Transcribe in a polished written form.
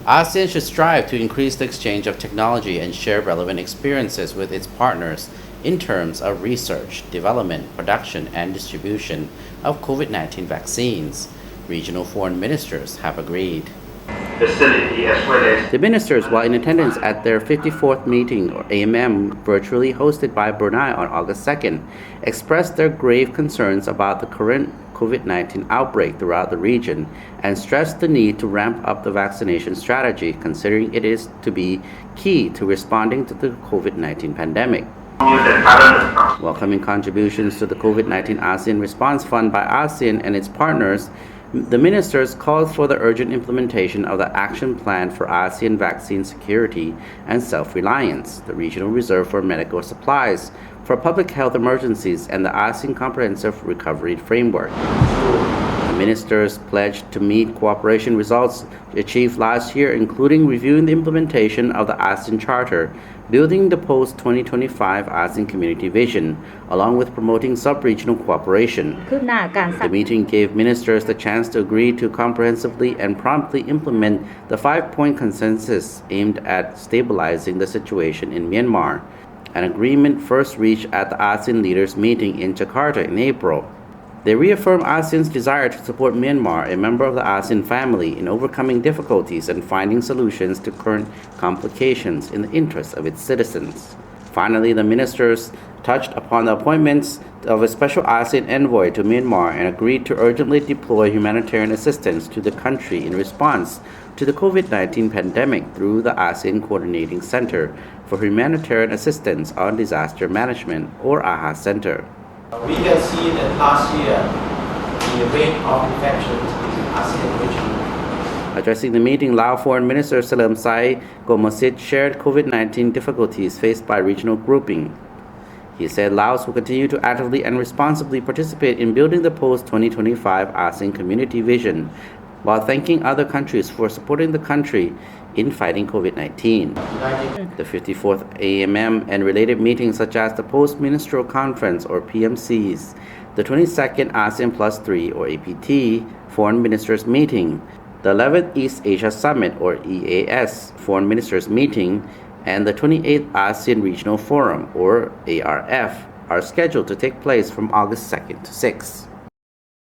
ASEAN should strive to increase the exchange of technology and share relevant experiences with its partners in terms of research, development, production, and distribution of COVID-19 vaccines. Regional foreign ministers have agreed. The ministers, while in attendance at their 54th meeting, or AMM, virtually hosted by Brunei on August 2nd, expressed their grave concerns about the current COVID-19 outbreak throughout the region and stressed the need to ramp up the vaccination strategy, considering it is to be key to responding to the COVID-19 pandemic. Welcoming contributions to the COVID-19 ASEAN Response Fund by ASEAN and its partners, the ministers called for the urgent implementation of the Action Plan for ASEAN Vaccine Security and Self-Reliance, the Regional Reserve for Medical Supplies, for Public Health Emergencies, and the ASEAN Comprehensive Recovery Framework. The ministers pledged to meet cooperation results achieved last year, including reviewing the implementation of the ASEAN Charter, building the post-2025 ASEAN Community Vision, along with promoting sub-regional cooperation. The meeting gave ministers the chance to agree to comprehensively and promptly implement the 5-point consensus aimed at stabilizing the situation in Myanmar, an agreement first reached at the ASEAN leaders meeting in Jakarta in April. They reaffirmed ASEAN's desire to support Myanmar, a member of the ASEAN family, in overcoming difficulties and finding solutions to current complications in the interests of its citizens. Finally, the ministers touched upon the appointments of a special ASEAN envoy to Myanmar and agreed to urgently deploy humanitarian assistance to the country in response to the COVID-19 pandemic through the ASEAN Coordinating Center for Humanitarian Assistance on Disaster Management, or AHA Center. We can see that last year, the rate of infections in the ASEAN region. Addressing the meeting, Laos Foreign Minister Salam Sai Gomosit shared COVID-19 difficulties faced by regional grouping. He said Laos will continue to actively and responsibly participate in building the post-2025 ASEAN Community Vision, while thanking other countries for supporting the country in fighting COVID-19. The 54th AMM and related meetings such as the Post-Ministerial Conference or PMCs, the 22nd ASEAN Plus 3 or APT Foreign Ministers Meeting, the 11th East Asia Summit or EAS Foreign Ministers Meeting, and the 28th ASEAN Regional Forum or ARF are scheduled to take place from August 2nd to 6th.